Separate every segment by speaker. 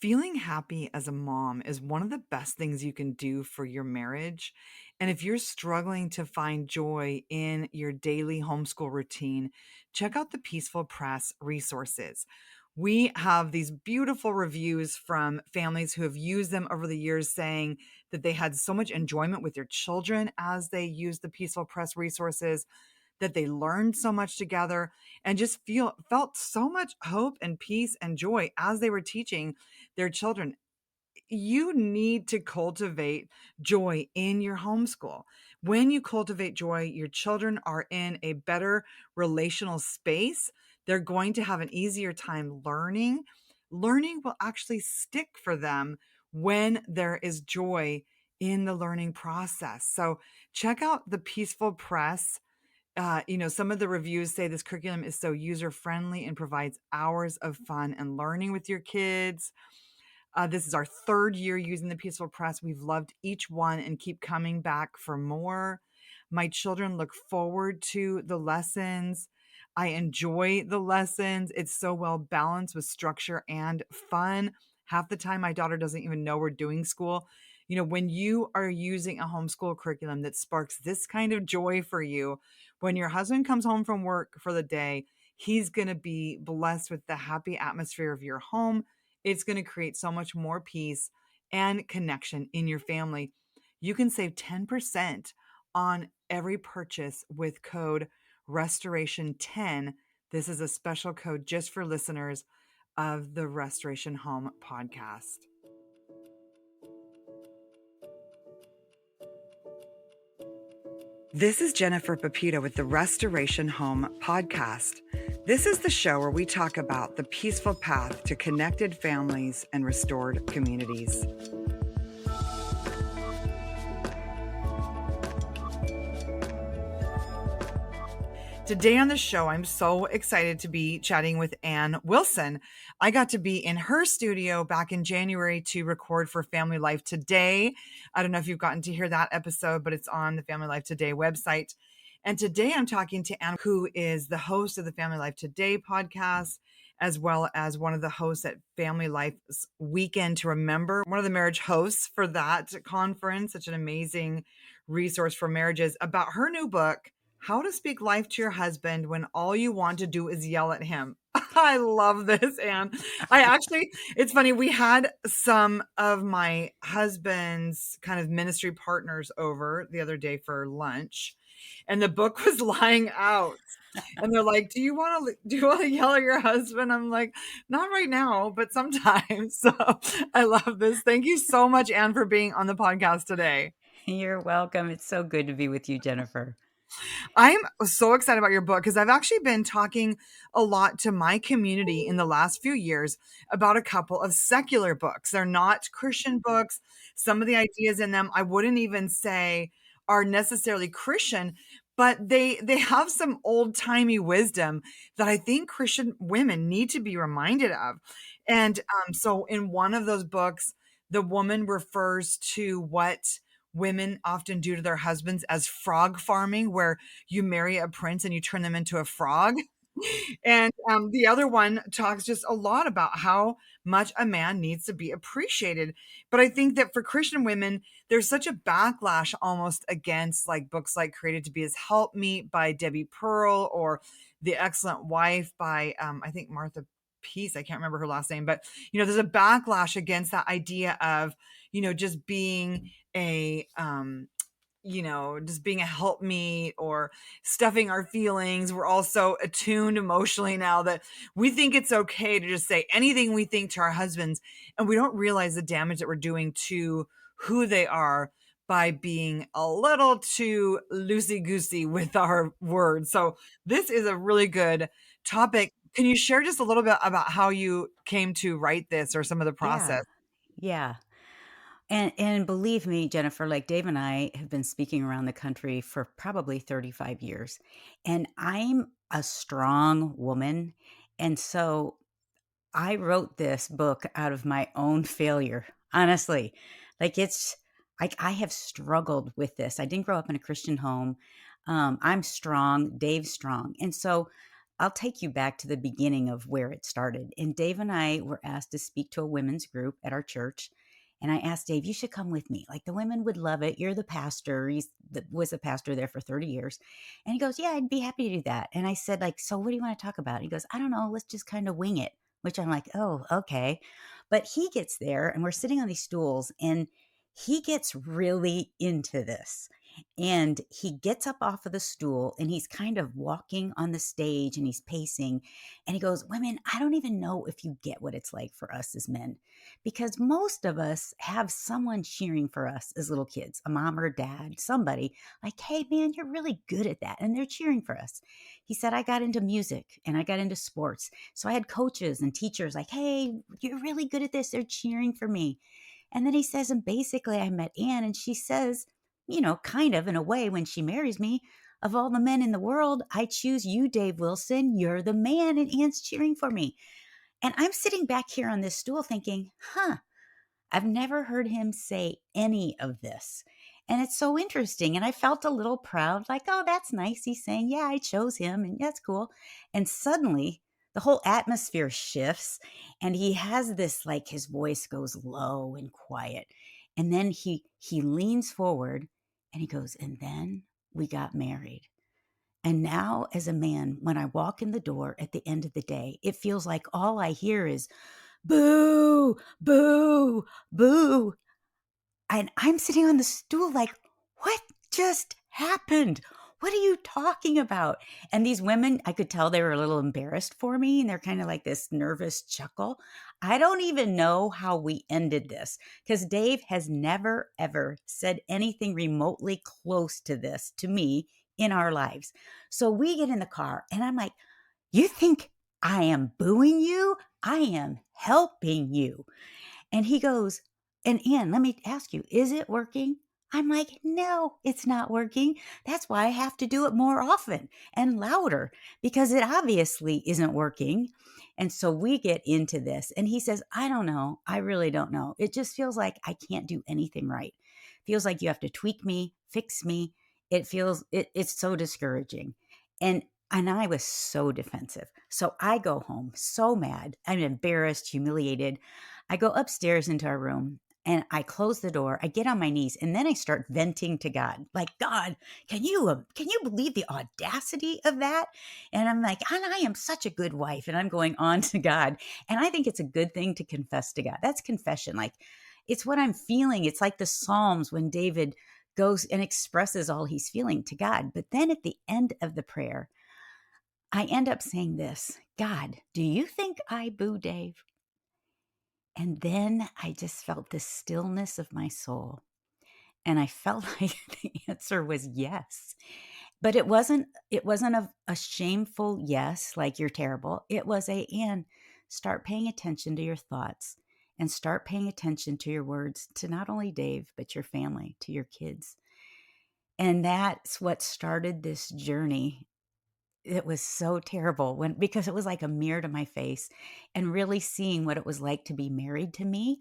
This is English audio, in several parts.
Speaker 1: Feeling happy as a mom is one of the best things you can do for your marriage. And if you're struggling to find joy in your daily homeschool routine, check out the Peaceful Press resources. We have these beautiful reviews from families who have used them over the years saying that they had so much enjoyment with their children as they used the Peaceful Press resources, that they learned so much together and just felt so much hope and peace and joy as they were teaching their children. You need to cultivate joy in your homeschool. When you cultivate joy, your children are in a better relational space. They're going to have an easier time learning. Learning will actually stick for them when there is joy in the learning process. So check out the Peaceful Press. Some of the reviews say this curriculum is so user friendly and provides hours of fun and learning with your kids. This is our third year using the Peaceful Press. We've loved each one and keep coming back for more. My children look forward to the lessons. I enjoy the lessons. It's so well balanced with structure and fun. Half the time, my daughter doesn't even know we're doing school. When you are using a homeschool curriculum that sparks this kind of joy for you, when your husband comes home from work for the day, he's going to be blessed with the happy atmosphere of your home. It's going to create so much more peace and connection in your family. You can save 10% on every purchase with code Restoration10. This is a special code just for listeners of the Restoration Home podcast. This is Jennifer Pepito with the Restoration Home podcast. This is the show where we talk about the peaceful path to connected families and restored communities. Today on the show, I'm so excited to be chatting with Ann Wilson. I got to be in her studio back in January to record for Family Life Today. I don't know if you've gotten to hear that episode, but it's on the Family Life Today website. And today I'm talking to Ann, who is the host of the Family Life Today podcast, as well as one of the hosts at Family Life's Weekend to Remember, one of the marriage hosts for that conference, such an amazing resource for marriages, about her new book, How to Speak Life to Your Husband When All You Want to Do Is Yell at Him. I love this, Anne. It's funny, we had some of my husband's kind of ministry partners over the other day for lunch, and the book was lying out. And they're like, do you want to yell at your husband? I'm like, not right now, but sometimes. So I love this. Thank you so much, Anne, for being on the podcast today.
Speaker 2: You're welcome. It's so good to be with you, Jennifer.
Speaker 1: I'm so excited about your book because I've actually been talking a lot to my community in the last few years about a couple of secular books. They're not Christian books. Some of the ideas in them I wouldn't even say are necessarily Christian, but they have some old-timey wisdom that I think Christian women need to be reminded of. And so in one of those books, the woman refers to what women often do to their husbands as frog farming, where you marry a prince and you turn them into a frog. And the other one talks just a lot about how much a man needs to be appreciated. But I think that for Christian women, there's such a backlash almost against like books like Created to Be His Helpmeet by Debbie Pearl, or The Excellent Wife by I think Martha Peace. I can't remember her last name, but there's a backlash against that idea of just being just being a helpmeet or stuffing our feelings. We're all so attuned emotionally now that we think it's okay to just say anything we think to our husbands, and we don't realize the damage that we're doing to who they are by being a little too loosey-goosey with our words. So this is a really good topic. Can you share just a little bit about how you came to write this or some of the
Speaker 2: Yeah.
Speaker 1: process?
Speaker 2: Yeah. And believe me, Jennifer, like Dave and I have been speaking around the country for probably 35 years. And I'm a strong woman. And so I wrote this book out of my own failure. Honestly. I have struggled with this. I didn't grow up in a Christian home. I'm strong, Dave's strong. And so I'll take you back to the beginning of where it started. And Dave and I were asked to speak to a women's group at our church. And I asked Dave, you should come with me. Like the women would love it. You're the pastor. Was a pastor there for 30 years. And he goes, yeah, I'd be happy to do that. And I said, like, so what do you want to talk about? He goes, I don't know. Let's just kind of wing it, which I'm like, oh, okay. But he gets there and we're sitting on these stools and he gets really into this. And he gets up off of the stool and he's kind of walking on the stage and he's pacing. And he goes, women, I don't even know if you get what it's like for us as men, because most of us have someone cheering for us as little kids, a mom or a dad, somebody like, hey, man, you're really good at that. And they're cheering for us. He said, I got into music and I got into sports. So I had coaches and teachers like, hey, you're really good at this. They're cheering for me. And then he says, and basically, I met Anne, and she says, kind of in a way, when she marries me, of all the men in the world, I choose you, Dave Wilson. You're the man, and Anne's cheering for me. And I'm sitting back here on this stool thinking, I've never heard him say any of this. And it's so interesting. And I felt a little proud, like, oh, that's nice. He's saying, yeah, I chose him, and that's cool. And suddenly, the whole atmosphere shifts, and he has this, like, his voice goes low and quiet. And then he leans forward and he goes, and then we got married. And now, as a man, when I walk in the door at the end of the day, it feels like all I hear is boo, boo, boo. And I'm sitting on the stool like, what just happened? What are you talking about? And these women, I could tell they were a little embarrassed for me. And they're kind of like this nervous chuckle. I don't even know how we ended this because Dave has never, ever said anything remotely close to this to me in our lives. So we get in the car and I'm like, you think I am booing you? I am helping you. And he goes, and Ann, let me ask you, is it working? I'm like, no, it's not working. That's why I have to do it more often and louder because it obviously isn't working. And so we get into this. And he says, I don't know. I really don't know. It just feels like I can't do anything right. Feels like you have to tweak me, fix me. It's so discouraging. And I was so defensive. So I go home so mad. I'm embarrassed, humiliated. I go upstairs into our room and I close the door. I get on my knees and then I start venting to God. Like, God, can you believe the audacity of that? And I'm like, and I am such a good wife. And I'm going on to God. And I think it's a good thing to confess to God. That's confession. Like, it's what I'm feeling. It's like the Psalms when David goes and expresses all he's feeling to God. But then at the end of the prayer, I end up saying this, God, do you think I boo Dave? And then I just felt this stillness of my soul. And I felt like the answer was yes. But it wasn't a shameful yes, like you're terrible. It was and start paying attention to your thoughts and start paying attention to your words to not only Dave, but your family, to your kids. And that's what started this journey. It was so terrible because it was like a mirror to my face and really seeing what it was like to be married to me.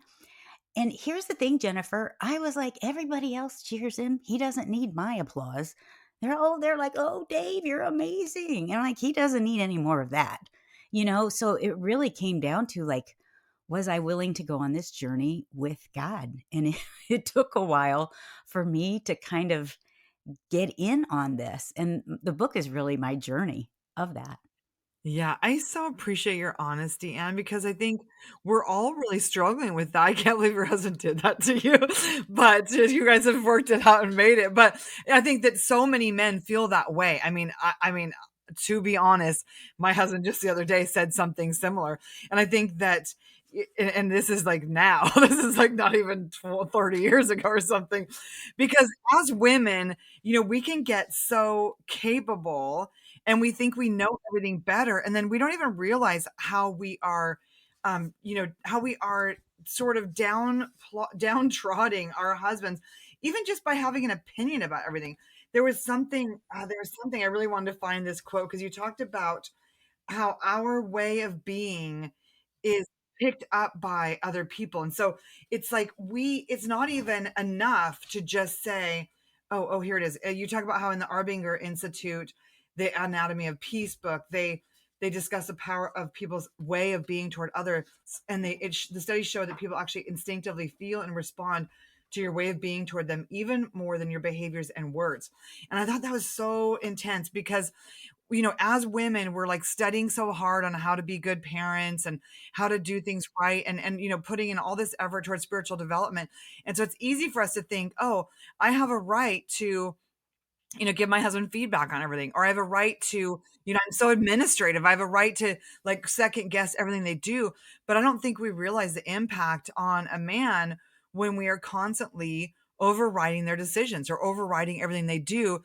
Speaker 2: And here's the thing, Jennifer, I was like, everybody else cheers him. He doesn't need my applause. They're like, oh, Dave, you're amazing. And I'm like, he doesn't need any more of that. So it really came down to like, was I willing to go on this journey with God? And it took a while for me to kind of get in on this. And the book is really my journey of that.
Speaker 1: Yeah, I so appreciate your honesty, Anne, because I think we're all really struggling with that. I can't believe your husband did that to you, but you guys have worked it out and made it. But I think that so many men feel that way. I mean, to be honest, my husband just the other day said something similar, and I think that. And this is like now, this is like not even 30 years ago or something, because as women, we can get so capable and we think we know everything better, and then we don't even realize how we are, how we are sort of downtrodden our husbands, even just by having an opinion about everything. There was something I really wanted to find this quote because you talked about how our way of being is picked up by other people. And so it's like it's not even enough to just say, oh, here it is. You talk about how in the Arbinger Institute, the Anatomy of Peace book, they they discuss the power of people's way of being toward others, and the studies show that people actually instinctively feel and respond to your way of being toward them even more than your behaviors and words. And I thought that was so intense because as women, we're like studying so hard on how to be good parents and how to do things right and putting in all this effort towards spiritual development. And so it's easy for us to think, "Oh, I have a right to give my husband feedback on everything, or I have a right to, I'm so administrative. I have a right to like second guess everything they do." But I don't think we realize the impact on a man when we are constantly overriding their decisions or overriding everything they do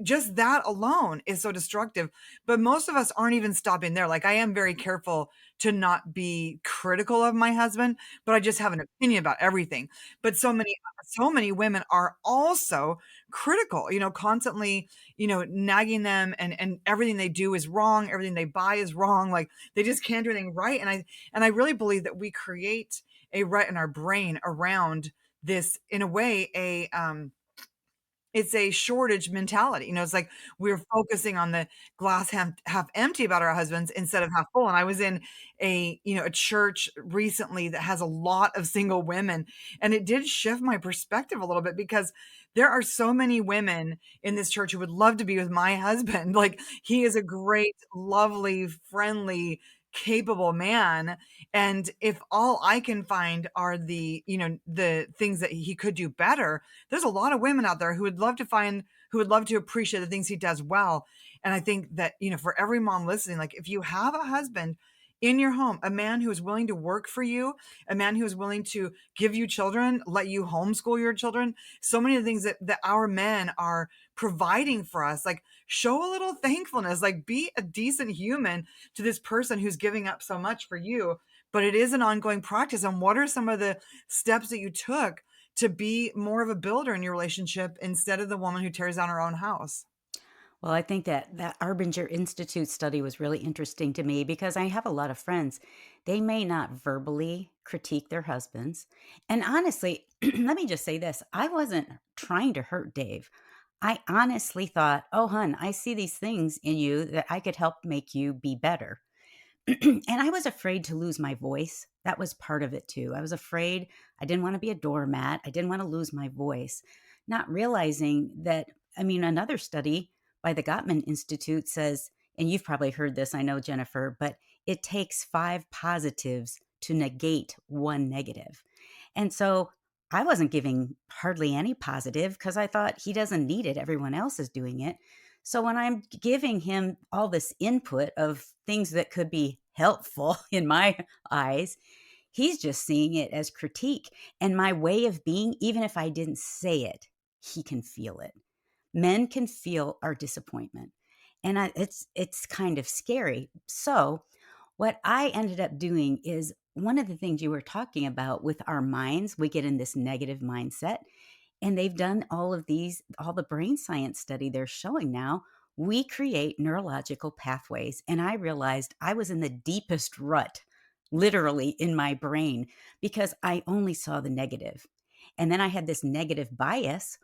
Speaker 1: just that alone is so destructive. But most of us aren't even stopping there. Like, I am very careful to not be critical of my husband, but I just have an opinion about everything. But so many women are also critical, constantly, nagging them, and everything they do is wrong, everything they buy is wrong, like they just can't do anything right. And I really believe that we create a rut in our brain around this, in a way, it's a shortage mentality. It's like we're focusing on the glass half empty about our husbands instead of half full. And I was in a church recently that has a lot of single women, and it did shift my perspective a little bit because there are so many women in this church who would love to be with my husband. Like, he is a great, lovely, friendly, capable man, and if all I can find are the things that he could do better, there's a lot of women out there who would love to appreciate the things he does well. And I think that, for every mom listening, like, if you have a husband in your home, a man who is willing to work for you, a man who is willing to give you children, let you homeschool your children, so many of the things that our men are providing for us, like, show a little thankfulness, like, be a decent human to this person who's giving up so much for you. But it is an ongoing practice. And what are some of the steps that you took to be more of a builder in your relationship instead of the woman who tears down her own house?
Speaker 2: Well, I think that Arbinger Institute study was really interesting to me because I have a lot of friends. They may not verbally critique their husbands. And honestly, let me just say this, I wasn't trying to hurt Dave. I honestly thought, oh, hun, I see these things in you that I could help make you be better. And I was afraid to lose my voice. That was part of it too. I was afraid. I didn't want to be a doormat. I didn't want to lose my voice, not realizing that. I mean, another study by the Gottman Institute says, and you've probably heard this, I know, Jennifer, but it takes 5 positives to negate 1 negative. And so I wasn't giving hardly any positive because I thought he doesn't need it. Everyone else is doing it. So when I'm giving him all this input of things that could be helpful in my eyes, he's just seeing it as critique. And my way of being, even if I didn't say it, he can feel it. Men can feel our disappointment. And it's kind of scary. So what I ended up doing is one of the things you were talking about with our minds, we get in this negative mindset. And they've done all the brain science study they're showing now. We create neurological pathways. And I realized I was in the deepest rut, literally in my brain, because I only saw the negative. And then I had this negative bias,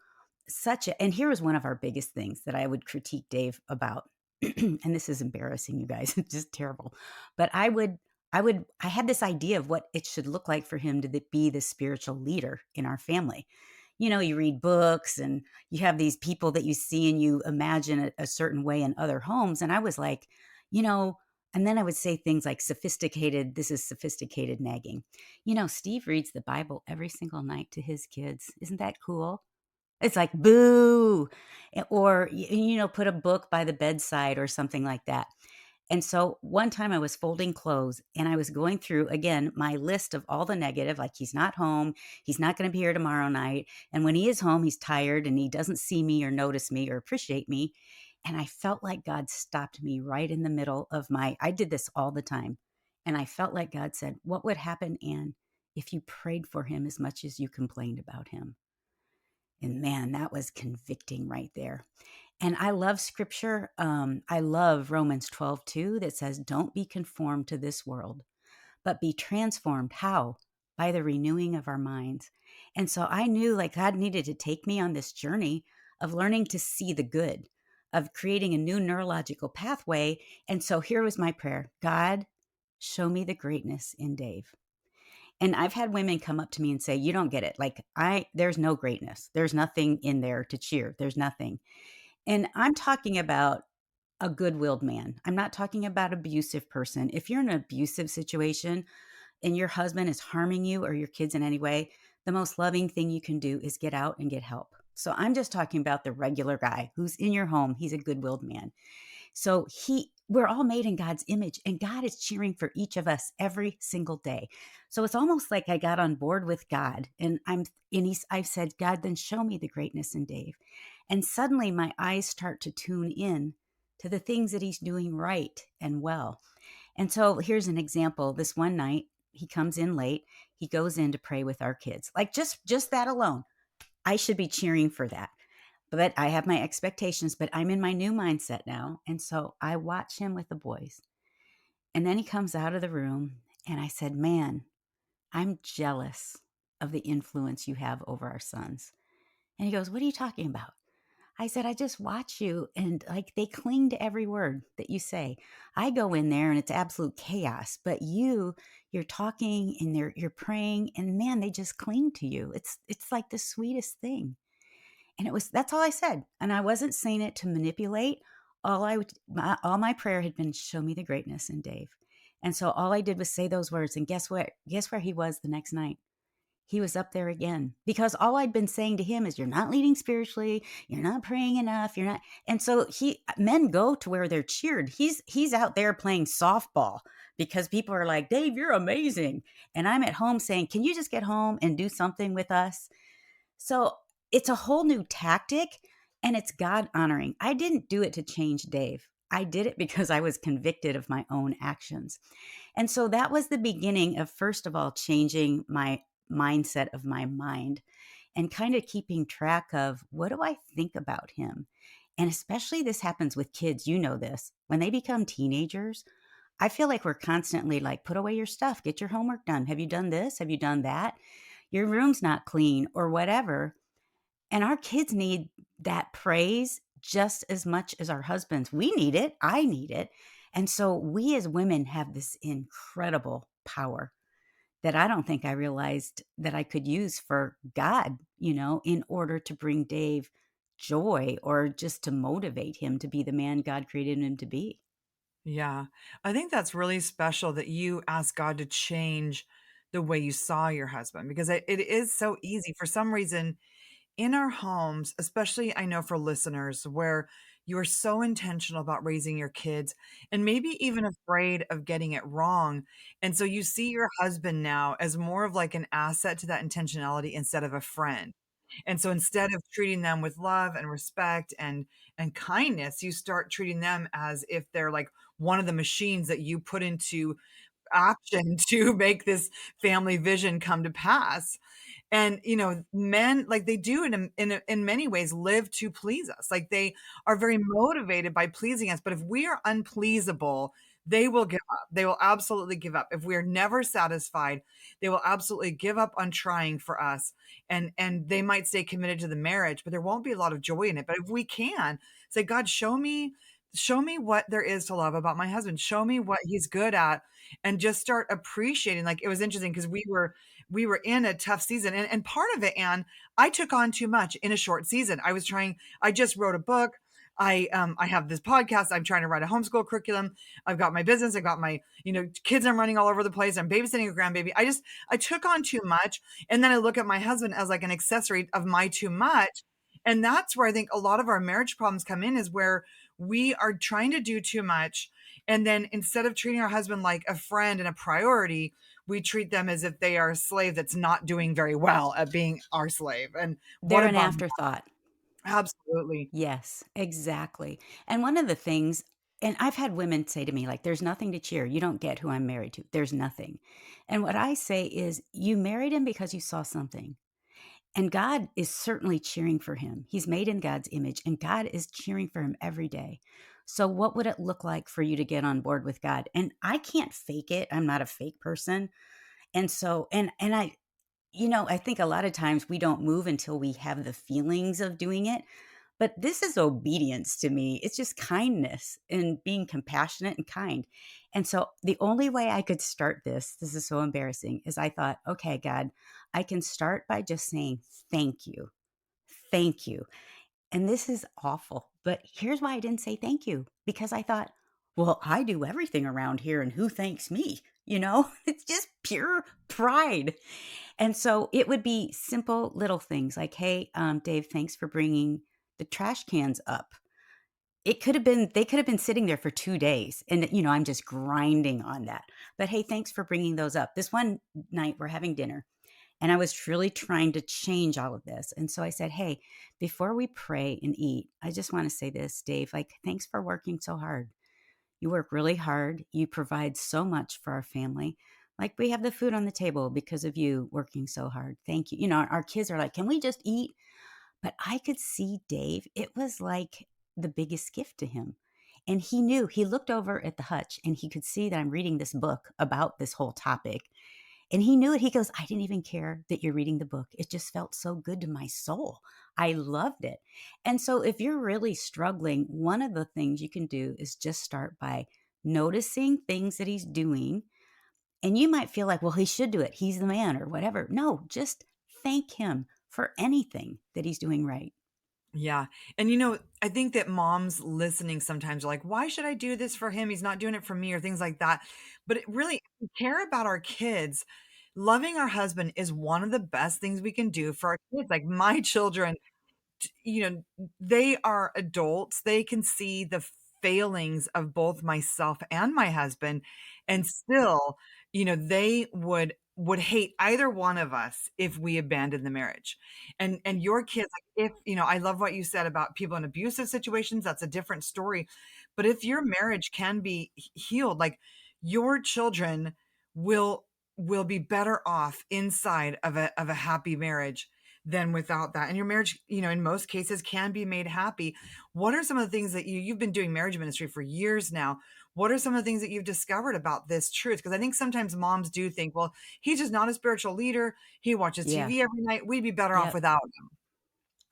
Speaker 2: and here was one of our biggest things that I would critique Dave about. And this is embarrassing, you guys. It's just terrible. But I had this idea of what it should look like for him to be the spiritual leader in our family. You read books and you have these people that you see and you imagine a certain way in other homes. And I was like, you know, and then I would say things like this is sophisticated nagging. Steve reads the Bible every single night to his kids. Isn't that cool? It's like, boo. Or, put a book by the bedside or something like that. And so one time I was folding clothes and I was going through again my list of all the negative, like he's not home, he's not going to be here tomorrow night. And when he is home, he's tired and he doesn't see me or notice me or appreciate me. And I felt like God stopped me right in the middle of I did this all the time. And I felt like God said, what would happen, Anne, if you prayed for him as much as you complained about him? And man, that was convicting right there. And I love scripture. I love Romans 12:2 that says, don't be conformed to this world, but be transformed. How? By the renewing of our minds. And so I knew like God needed to take me on this journey of learning to see the good, of creating a new neurological pathway. And so here was my prayer: God, show me the greatness in Dave. And I've had women come up to me and say, "You don't get it. Like, there's no greatness. There's nothing in there to cheer. There's nothing." And I'm talking about a good-willed man. I'm not talking about abusive person. If you're in an abusive situation and your husband is harming you or your kids in any way, the most loving thing you can do is get out and get help. So I'm just talking about the regular guy who's in your home. He's a good-willed man. So we're all made in God's image, and God is cheering for each of us every single day. So it's almost like I got on board with God, and I've said, God, then show me the greatness in Dave. And suddenly my eyes start to tune in to the things that he's doing right and well. And so here's an example. This one night, he comes in late. He goes in to pray with our kids. Like, just that alone, I should be cheering for that. But I have my expectations, but I'm in my new mindset now. And so I watch him with the boys. And then he comes out of the room and I said, "Man, I'm jealous of the influence you have over our sons." And he goes, "What are you talking about?" I said, "I just watch you and like they cling to every word that you say. I go in there and it's absolute chaos, but you're talking and you're praying and man, they just cling to you. It's like the sweetest thing." And that's all I said. And I wasn't saying it to manipulate. All my prayer had been, show me the greatness in Dave. And so all I did was say those words. And guess what? Guess where he was the next night? He was up there again because all I'd been saying to him is, you're not leading spiritually. You're not praying enough. You're not. And so men go to where they're cheered. He's out there playing softball because people are like, Dave, you're amazing. And I'm at home saying, can you just get home and do something with us? So it's a whole new tactic and it's God honoring. I didn't do it to change Dave. I did it because I was convicted of my own actions. And so that was the beginning of, first of all, changing my mindset of my mind and kind of keeping track of what do I think about him? And especially this happens with kids. You know this. When they become teenagers, I feel like we're constantly like, put away your stuff, get your homework done. Have you done this? Have you done that? Your room's not clean or whatever. And our kids need that praise just as much as our husbands. We need it. I need it. And so we as women have this incredible power that I don't think I realized that I could use for God, in order to bring Dave joy or just to motivate him to be the man God created him to be.
Speaker 1: Yeah. I think that's really special that you asked God to change the way you saw your husband because it is so easy for some reason in our homes, especially I know for listeners where you're so intentional about raising your kids and maybe even afraid of getting it wrong. And so you see your husband now as more of like an asset to that intentionality instead of a friend. And so instead of treating them with love and respect and kindness, you start treating them as if they're like one of the machines that you put into action to make this family vision come to pass. And, men, like, they do in many ways live to please us. Like, they are very motivated by pleasing us, but if we are unpleasable, they will give up. They will absolutely give up. If we are never satisfied, they will absolutely give up on trying for us, and they might stay committed to the marriage, but there won't be a lot of joy in it. But if we can say, "God, show me what there is to love about my husband. Show me what he's good at," and just start appreciating. Like, it was interesting because we were in a tough season, and part of it, Anne, I took on too much in a short season. I just wrote a book. I have this podcast. I'm trying to write a homeschool curriculum. I've got my business. I've got my, kids I'm running all over the place. I'm babysitting a grandbaby. I took on too much. And then I look at my husband as like an accessory of my too much. And that's where I think a lot of our marriage problems come in is where we are trying to do too much. And then instead of treating our husband like a friend and a priority, we treat them as if they are a slave that's not doing very well at being our slave. And what
Speaker 2: They're
Speaker 1: a
Speaker 2: an
Speaker 1: bummer.
Speaker 2: afterthought.
Speaker 1: Absolutely.
Speaker 2: Yes, exactly. And one of the things, and I've had women say to me, like, there's nothing to cheer. You don't get who I'm married to. There's nothing. And what I say is, you married him because you saw something. And God is certainly cheering for him. He's made in God's image, and God is cheering for him every day. So, what would it look like for you to get on board with God? And I can't fake it. I'm not a fake person. And so, and I think a lot of times we don't move until we have the feelings of doing it. But this is obedience to me. It's just kindness and being compassionate and kind. And so the only way I could start this is so embarrassing, is I thought, okay, God, I can start by just saying thank you. Thank you. And this is awful. But here's why I didn't say thank you, because I thought, well, I do everything around here and who thanks me? It's just pure pride. And so it would be simple little things like, hey, Dave, thanks for bringing the trash cans up. They could have been sitting there for 2 days and, I'm just grinding on that. But hey, thanks for bringing those up. This one night we're having dinner and I was truly trying to change all of this. And so I said, hey, before we pray and eat, I just want to say this, Dave, like, thanks for working so hard. You work really hard. You provide so much for our family. Like, we have the food on the table because of you working so hard. Thank you. Our kids are like, can we just eat? But I could see Dave, it was like the biggest gift to him. And he knew, he looked over at the hutch and he could see that I'm reading this book about this whole topic. And he knew it. He goes, I didn't even care that you're reading the book. It just felt so good to my soul. I loved it. And so, if you're really struggling, one of the things you can do is just start by noticing things that he's doing. And you might feel like, well, he should do it. He's the man or whatever. No, just thank him for anything that he's doing right.
Speaker 1: Yeah. And I think that moms listening sometimes are like, why should I do this for him? He's not doing it for me or things like that. But it really, if we care about our kids. Loving our husband is one of the best things we can do for our kids. Like my children, they are adults. They can see the failings of both myself and my husband, and still, they would hate either one of us if we abandoned the marriage. And your kids, like, if I love what you said about people in abusive situations, that's a different story. But if your marriage can be healed, like your children will will be better off inside of a happy marriage than without that. And your marriage, in most cases can be made happy. What are some of the things that you've been doing marriage ministry for years now? What are some of the things that you've discovered about this truth? Because I think sometimes moms do think, well, he's just not a spiritual leader. He watches
Speaker 2: Yeah.
Speaker 1: TV every night. We'd be better off
Speaker 2: Yep.
Speaker 1: without him.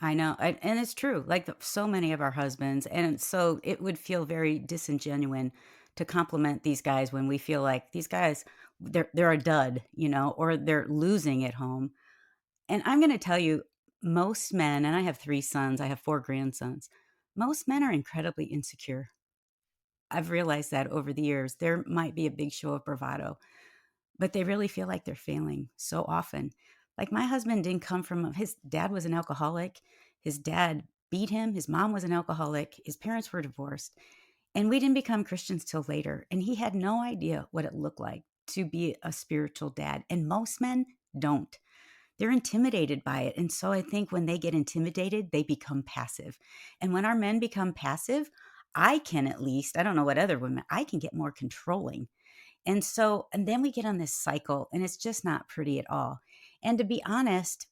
Speaker 2: I know. And it's true. Like so many of our husbands. And so it would feel very disingenuous to compliment these guys when we feel like these guys, they're a dud, or they're losing at home. And I'm going to tell you, most men, and I have 3 sons, I have 4 grandsons, most men are incredibly insecure. I've realized that over the years. There might be a big show of bravado, but they really feel like they're failing so often. Like my husband didn't come from, his dad was an alcoholic. His dad beat him. His mom was an alcoholic. His parents were divorced. And we didn't become Christians till later. And he had no idea what it looked like to be a spiritual dad. And most men don't. They're intimidated by it. And so I think when they get intimidated, they become passive. And when our men become passive, I can at least, I don't know what other women, I can get more controlling. And then we get on this cycle and it's just not pretty at all. And to be honest,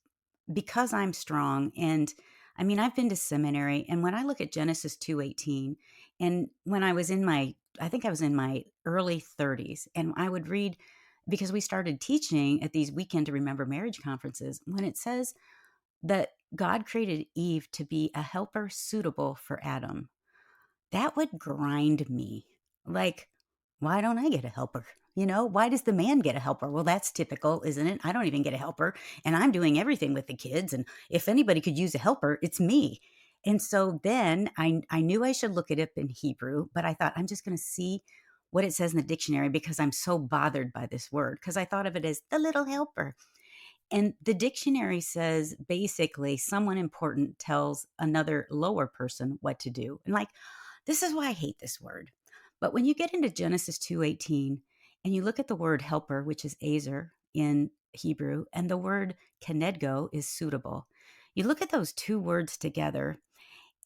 Speaker 2: because I'm strong and I mean, I've been to seminary and when I look at Genesis 2:18 and when I was in my I think I was in my early 30s and I would read because we started teaching at these weekend to remember marriage conferences when it says that God created Eve to be a helper suitable for Adam. That would grind me. Like, why don't I get a helper? Why does the man get a helper? Well, that's typical, isn't it? I don't even get a helper, and I'm doing everything with the kids. And if anybody could use a helper, it's me. And so then I knew I should look it up in Hebrew, but I thought I'm just going to see what it says in the dictionary because I'm so bothered by this word because I thought of it as the little helper. And the dictionary says basically someone important tells another lower person what to do. And like, this is why I hate this word. But when you get into Genesis 2:18 and you look at the word helper, which is azer in Hebrew, and the word kenedgo is suitable. You look at those two words together,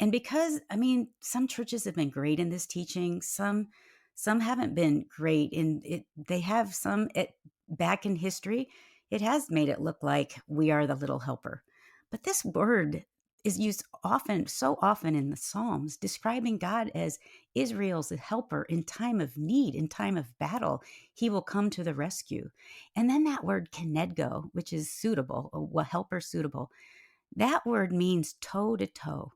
Speaker 2: and because I mean, some churches have been great in this teaching, some haven't been great in it. They have some back in history. It has made it look like we are the little helper. But this word is used often, so often in the Psalms, describing God as Israel's helper in time of need, in time of battle. He will come to the rescue. And then that word kenedgo, which is suitable, a helper suitable, that word means toe to toe.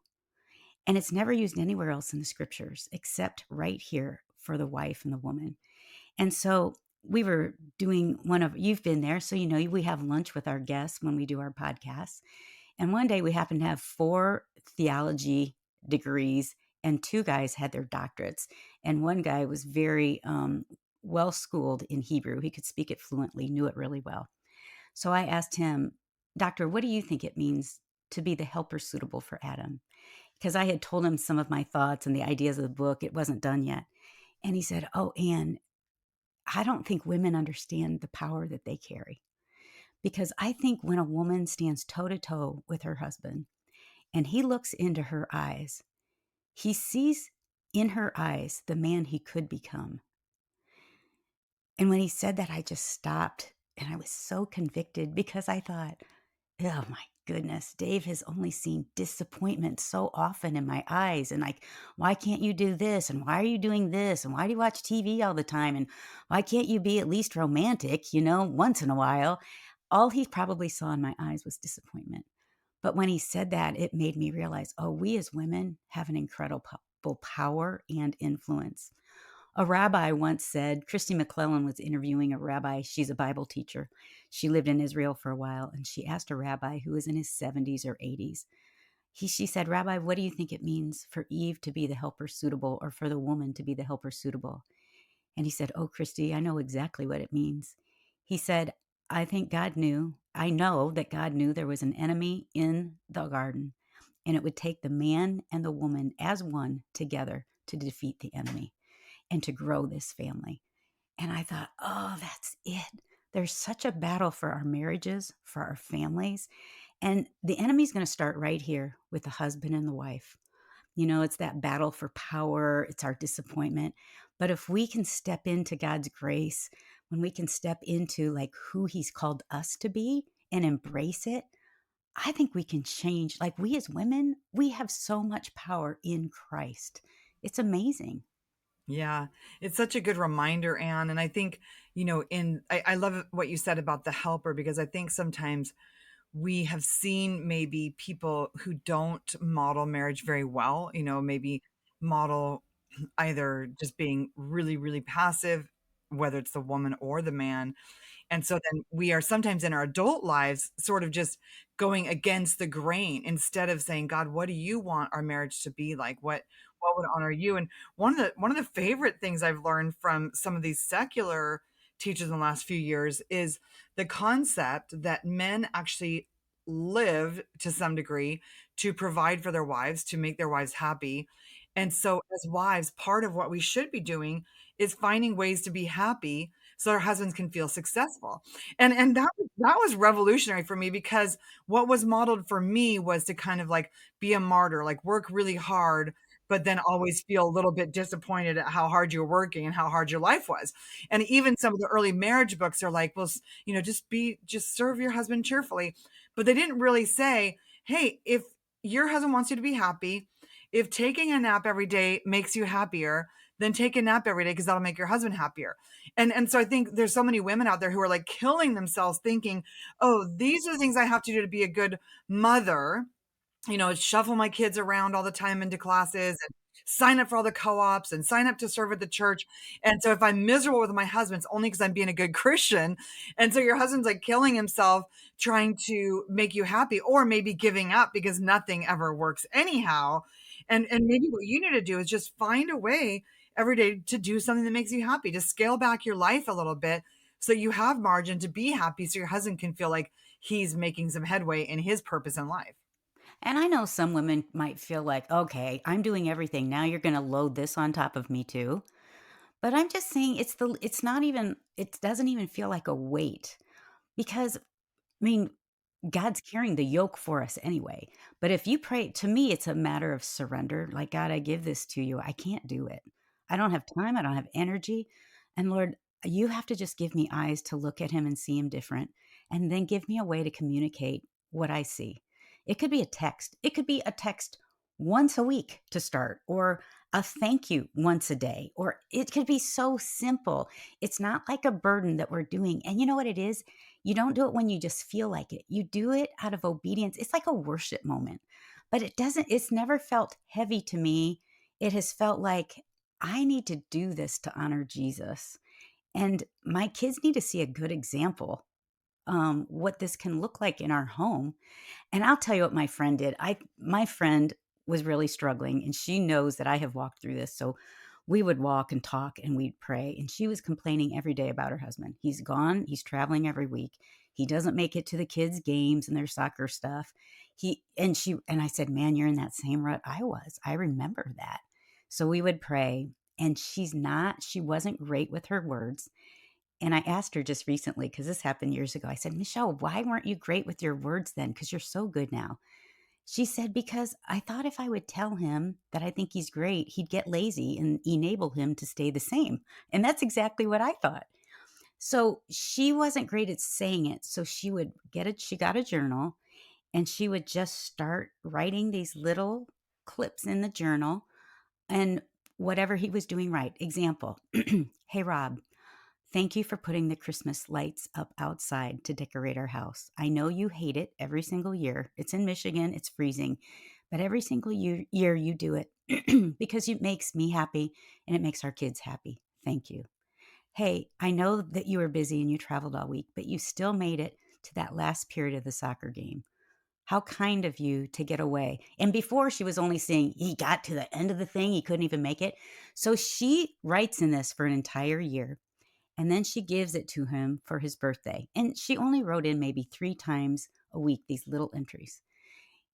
Speaker 2: And it's never used anywhere else in the scriptures except right here for the wife and the woman. And so we were doing one of, you've been there, so you know, we have lunch with our guests when we do our podcasts. And one day we happened to have 4 theology degrees, and 2 guys had their doctorates. And one guy was very well schooled in Hebrew. He could speak it fluently, knew it really well. So I asked him, Doctor, what do you think it means to be the helper suitable for Adam? Because I had told him some of my thoughts and the ideas of the book. It wasn't done yet. And he said, Oh, Anne, I don't think women understand the power that they carry. Because I think when a woman stands toe to toe with her husband and he looks into her eyes, he sees in her eyes the man he could become. And when he said that, I just stopped and I was so convicted because I thought, oh my goodness, Dave has only seen disappointment so often in my eyes. And like, why can't you do this? And why are you doing this? And why do you watch TV all the time? And why can't you be at least romantic, once in a while? All he probably saw in my eyes was disappointment. But when he said that, it made me realize, oh, we as women have an incredible power and influence. A rabbi once said, Christy McClellan was interviewing a rabbi. She's a Bible teacher. She lived in Israel for a while, and she asked a rabbi who was in his 70s or 80s. She said, Rabbi, what do you think it means for Eve to be the helper suitable or for the woman to be the helper suitable? And he said, Oh, Christy, I know exactly what it means. He said, I know that God knew there was an enemy in the garden, and it would take the man and the woman as one together to defeat the enemy and to grow this family. And I thought, oh, that's it. There's such a battle for our marriages, for our families. And the enemy's going to start right here with the husband and the wife. It's that battle for power, it's our disappointment. But if we can step into God's grace, when we can step into like who he's called us to be and embrace it, I think we can change. Like we as women, we have so much power in Christ. It's amazing.
Speaker 1: Yeah, it's such a good reminder, Anne. And I think, I love what you said about the helper because I think sometimes we have seen maybe people who don't model marriage very well, maybe model either just being really, really passive, whether it's the woman or the man. And so then we are sometimes in our adult lives sort of just going against the grain instead of saying, God, what do you want our marriage to be like? What would honor you? And one of the favorite things I've learned from some of these secular teachers in the last few years is the concept that men actually live to some degree to provide for their wives, to make their wives happy. And so as wives, part of what we should be doing is finding ways to be happy so our husbands can feel successful. And that was revolutionary for me because what was modeled for me was to kind of like be a martyr, like work really hard, but then always feel a little bit disappointed at how hard you were working and how hard your life was. And even some of the early marriage books are like, well, just serve your husband cheerfully. But they didn't really say, hey, if your husband wants you to be happy, if taking a nap every day makes you happier, then take a nap every day because that'll make your husband happier. And so I think there's so many women out there who are like killing themselves thinking, "Oh, these are the things I have to do to be a good mother." Shuffle my kids around all the time into classes and sign up for all the co-ops and sign up to serve at the church. And so if I'm miserable with my husband, it's only because I'm being a good Christian. And so your husband's like killing himself trying to make you happy, or maybe giving up because nothing ever works anyhow. And maybe what you need to do is just find a way every day to do something that makes you happy, to scale back your life a little bit so you have margin to be happy so your husband can feel like he's making some headway in his purpose in life.
Speaker 2: And I know some women might feel like, okay, I'm doing everything. Now you're going to load this on top of me too. But I'm just saying it's not even, it doesn't even feel like a weight because, I mean, God's carrying the yoke for us anyway. But if you pray, to me, it's a matter of surrender. Like, God, I give this to you. I can't do it. I don't have time. I don't have energy. And Lord, you have to just give me eyes to look at him and see him different. And then give me a way to communicate what I see. It could be a text. It could be a text once a week to start, or a thank you once a day, or it could be so simple. It's not like a burden that we're doing. And you know what it is? You don't do it when you just feel like it. You do it out of obedience. It's like a worship moment. but it's never felt heavy to me. It has felt like I need to do this to honor Jesus. And my kids need to see a good example, what this can look like in our home. And I'll tell you what my friend did. My friend was really struggling, and she knows that I have walked through this. So we would walk and talk and we'd pray. And she was complaining every day about her husband. He's gone, he's traveling every week. He doesn't make it to the kids' games and their soccer stuff. And I said, "Man, you're in that same rut I was. I remember that." So we would pray. And she wasn't great with her words. And I asked her just recently, because this happened years ago. I said, "Michelle, why weren't you great with your words then? Because you're so good now." She said, "Because I thought if I would tell him that I think he's great, he'd get lazy and enable him to stay the same." And that's exactly what I thought. So she wasn't great at saying it. So she got a journal, and she would just start writing these little clips in the journal and whatever he was doing right. Example, "Hey, Rob, thank you for putting the Christmas lights up outside to decorate our house. I know you hate it every single year. It's in Michigan, it's freezing, but every single year you do it because it makes me happy and it makes our kids happy. Thank you. Hey, I know that you were busy and you traveled all week, but you still made it to that last period of the soccer game. How kind of you to get away." And before, she was only saying he got to the end of the thing, he couldn't even make it. So she writes in this for an entire year, and then she gives it to him for his birthday. And she only wrote in maybe 3 times a week these little entries.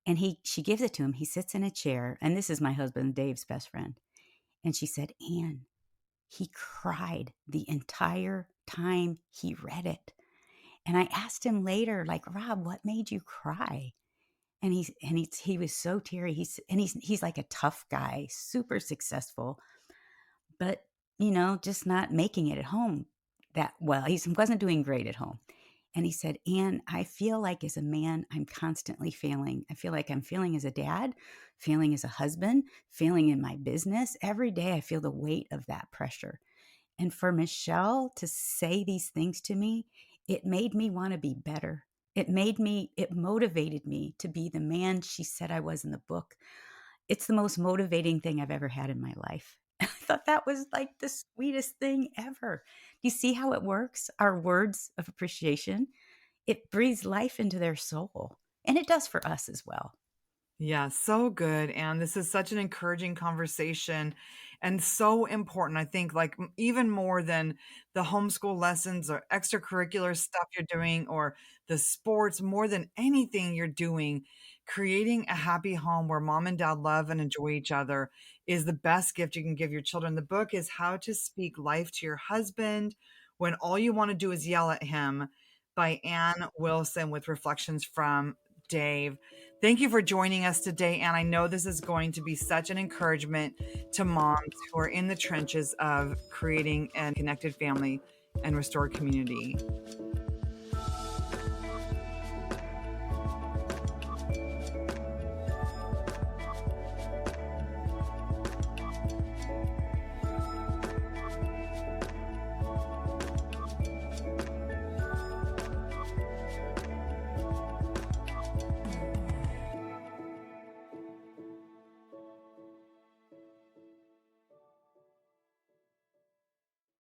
Speaker 2: And she gives it to him. He sits in a chair, and this is my husband Dave's best friend. And she said, "Anne, he cried the entire time he read it." And I asked him later, like, "Rob, what made you cry?" He was so teary. He's like a tough guy, super successful, but, just not making it at home that well. He wasn't doing great at home. And he said, "Anne, I feel like as a man, I'm constantly failing. I feel like I'm failing as a dad, failing as a husband, failing in my business. Every day I feel the weight of that pressure." And for Michelle to say these things to me, it made me want to be better. It motivated me to be the man she said I was in the book. It's the most motivating thing I've ever had in my life. I thought that was like the sweetest thing ever. You see how it works? Our words of appreciation, it breathes life into their soul. And it does for us as well.
Speaker 1: Yeah, so good. And this is such an encouraging conversation and so important. I think, like, even more than the homeschool lessons or extracurricular stuff you're doing or the sports, more than anything you're doing, creating a happy home where mom and dad love and enjoy each other is the best gift you can give your children. The book is How to Speak Life to Your Husband When All You Want to Do Is Yell at Him by Ann Wilson with reflections from Dave. Thank you for joining us today, and I know this is going to be such an encouragement to moms who are in the trenches of creating a connected family and restored community.